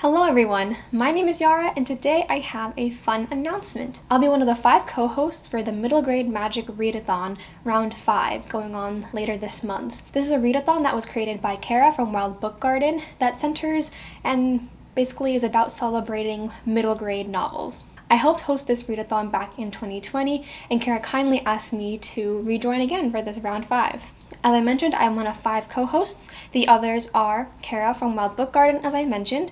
Hello everyone, my name is Yara and today I have a fun announcement. I'll be one of the 5 co-hosts for the middle grade magic readathon round 5 going on later this month. This is a readathon that was created by Cara from Wild Book Garden that centers and basically is about celebrating middle grade novels. I helped host this readathon back in 2020 and Cara kindly asked me to rejoin again for this round 5. As I mentioned, I'm one of 5 co-hosts. The others are Cara from Wild Book Garden, as I mentioned,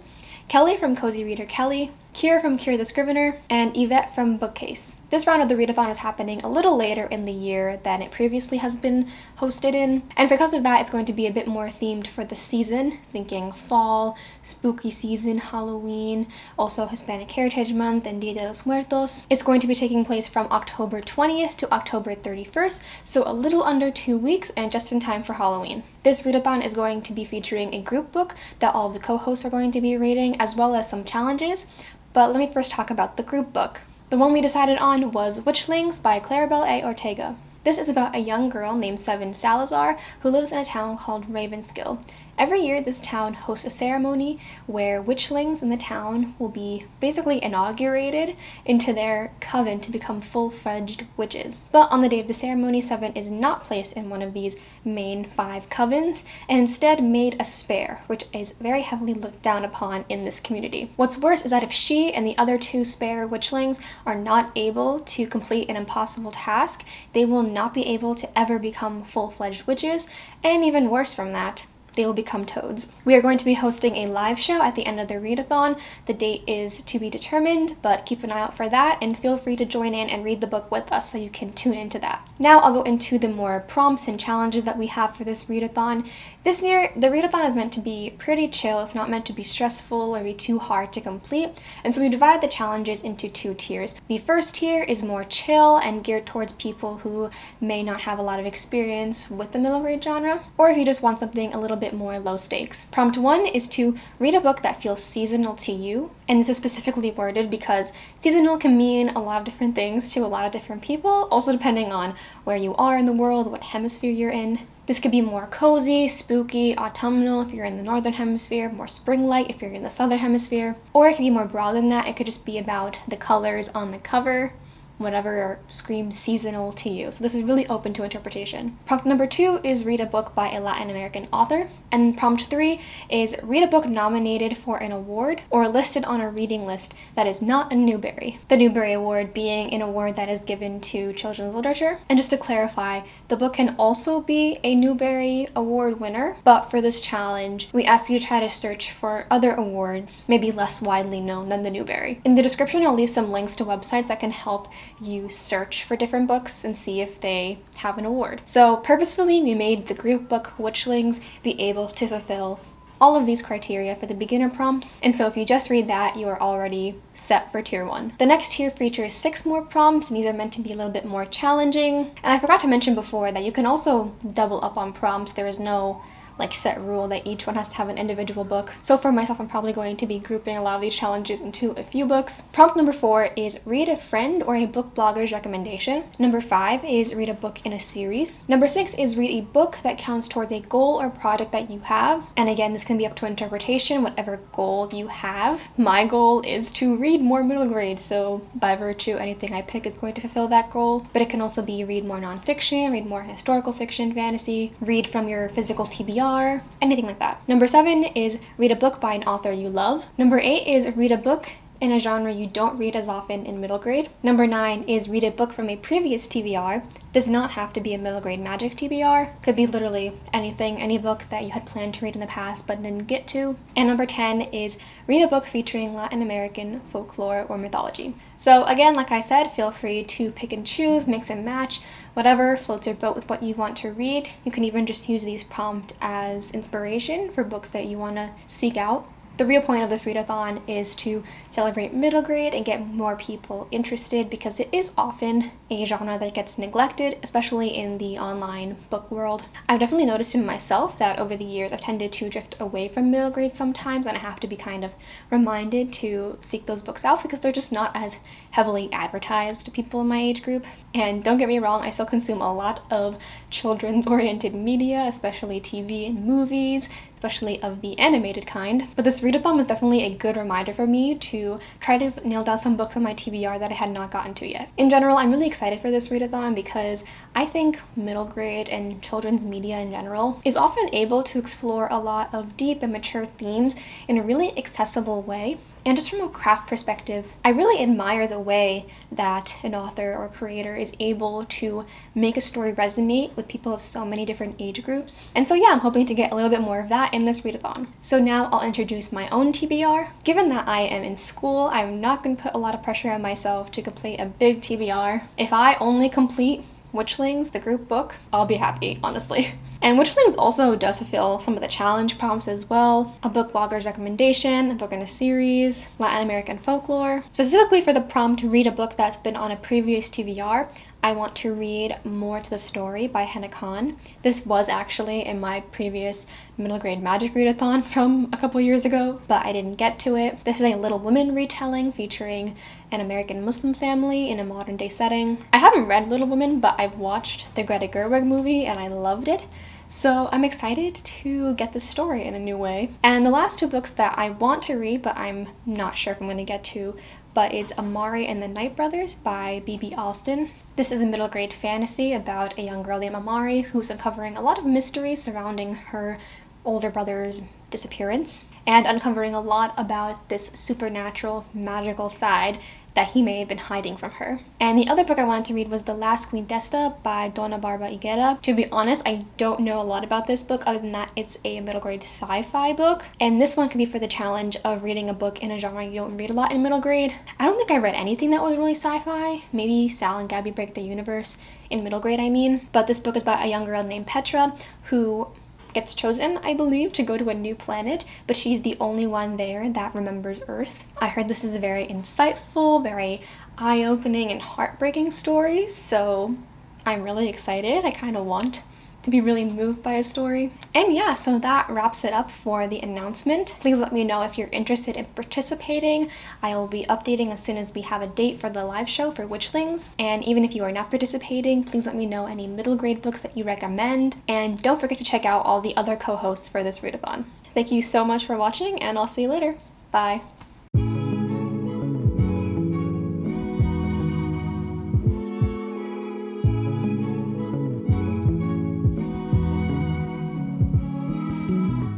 Kelly from Cozy Reader Kelly, Kier from Kier the Scrivener, and Yvette from Bookcase. This round of the readathon is happening a little later in the year than it previously has been hosted in, and because of that it's going to be a bit more themed for the season, thinking fall, spooky season, Halloween, also Hispanic Heritage Month, and Dia de los Muertos. It's going to be taking place from October 20th to October 31st, so a little under 2 weeks and just in time for Halloween. This readathon is going to be featuring a group book that all of the co-hosts are going to be reading, as well as some challenges. But let me first talk about the group book. The one we decided on was Witchlings by Claribel A. Ortega. This is about a young girl named Seven Salazar who lives in a town called Ravenskill. Every year, this town hosts a ceremony where witchlings in the town will be basically inaugurated into their coven to become full-fledged witches. But on the day of the ceremony, Seven is not placed in one of these main 5 covens and instead made a spare, which is very heavily looked down upon in this community. What's worse is that if she and the other 2 spare witchlings are not able to complete an impossible task, they will not be able to ever become full-fledged witches, and even worse from that, they will become toads. We are going to be hosting a live show at the end of the readathon. The date is to be determined, but keep an eye out for that and feel free to join in and read the book with us so you can tune into that. Now I'll go into the more prompts and challenges that we have for this readathon. This year, the readathon is meant to be pretty chill. It's not meant to be stressful or be too hard to complete, and so we divided the challenges into 2 tiers. The first tier is more chill and geared towards people who may not have a lot of experience with the middle grade genre, or if you just want something a little bit more low stakes. Prompt 1 is to read a book that feels seasonal to you, and this is specifically worded because seasonal can mean a lot of different things to a lot of different people, also depending on where you are in the world, what hemisphere you're in. This could be more cozy, spooky, autumnal if you're in the northern hemisphere, more spring-like if you're in the southern hemisphere, or it could be more broad than that. It could just be about the colors on the cover, whatever screams seasonal to you. So this is really open to interpretation. Prompt number 2 is read a book by a Latin American author. And prompt 3 is read a book nominated for an award or listed on a reading list that is not a Newbery. The Newbery Award being an award that is given to children's literature. And just to clarify, the book can also be a Newbery Award winner, but for this challenge, we ask you to try to search for other awards, maybe less widely known than the Newbery. In the description, I'll leave some links to websites that can help you search for different books and see if they have an award. So purposefully, we made the group book Witchlings be able to fulfill all of these criteria for the beginner prompts, and so if you just read that, you are already set for tier 1. The next tier features 6 more prompts, and these are meant to be a little bit more challenging. And I forgot to mention before that you can also double up on prompts. There is no set rule that each one has to have an individual book. So for myself, I'm probably going to be grouping a lot of these challenges into a few books. Prompt number 4 is read a friend or a book blogger's recommendation. Number 5 is read a book in a series. Number 6 is read a book that counts towards a goal or project that you have. And again, this can be up to interpretation, whatever goal you have. My goal is to read more middle grade, so by virtue, anything I pick is going to fulfill that goal. But it can also be read more nonfiction, read more historical fiction, fantasy, read from your physical TBR, anything like that. Number 7 is read a book by an author you love. Number 8 is read a book in a genre you don't read as often in middle grade. Number 9 is read a book from a previous TBR. Does not have to be a middle grade magic TBR. Could be literally anything, any book that you had planned to read in the past but didn't get to. And number 10 is read a book featuring Latin American folklore or mythology. So again, like I said, feel free to pick and choose, mix and match, whatever floats your boat with what you want to read. You can even just use these prompts as inspiration for books that you want to seek out. The real point of this readathon is to celebrate middle grade and get more people interested because it is often a genre that gets neglected, especially in the online book world. I've definitely noticed in myself that over the years I've tended to drift away from middle grade sometimes, and I have to be kind of reminded to seek those books out because they're just not as heavily advertised to people in my age group. And don't get me wrong, I still consume a lot of children's oriented media, especially TV and movies. especially of the animated kind. But this readathon was definitely a good reminder for me to try to nail down some books on my TBR that I had not gotten to yet. In general, I'm really excited for this readathon because I think middle grade and children's media in general is often able to explore a lot of deep and mature themes in a really accessible way. And just from a craft perspective, I really admire the way that an author or creator is able to make a story resonate with people of so many different age groups. And so yeah, I'm hoping to get a little bit more of that in this readathon. So now I'll introduce my own TBR. Given that I am in school, I'm not going to put a lot of pressure on myself to complete a big TBR. If I only complete Witchlings, the group book, I'll be happy, honestly. And Witchlings also does fulfill some of the challenge prompts as well. A book blogger's recommendation, a book in a series, Latin American folklore. Specifically for the prompt, read a book that's been on a previous TBR, I want to read More to the Story by Hannah Khan. This was actually in my previous middle grade magic readathon from a couple years ago, but I didn't get to it. This is a Little Women retelling featuring an American Muslim family in a modern day setting. I haven't read Little Women, but I've watched the Greta Gerwig movie and I loved it. So I'm excited to get this story in a new way. And the last two books that I want to read, but I'm not sure if I'm going to get to, but it's Amari and the Night Brothers by B.B. Alston. This is a middle grade fantasy about a young girl named Amari who's uncovering a lot of mysteries surrounding her older brother's disappearance and uncovering a lot about this supernatural, magical side that he may have been hiding from her. And the other book I wanted to read was The Last Quintesta by Donna Barba Higuera. To be honest, I don't know a lot about this book other than that it's a middle grade sci-fi book. And this one could be for the challenge of reading a book in a genre you don't read a lot in middle grade. I don't think I read anything that was really sci-fi. Maybe Sal and Gabby Break the Universe in middle grade, I mean. But this book is about a young girl named Petra who gets chosen, I believe, to go to a new planet, but she's the only one there that remembers Earth. I heard this is a very insightful, very eye-opening and heartbreaking story, so I'm really excited. I kind of want to be really moved by a story. And yeah, so that wraps it up for the announcement. Please let me know if you're interested in participating. I will be updating as soon as we have a date for the live show for Witchlings. And even if you are not participating, please let me know any middle grade books that you recommend. And don't forget to check out all the other co-hosts for this readathon. Thank you so much for watching, and I'll see you later. Bye.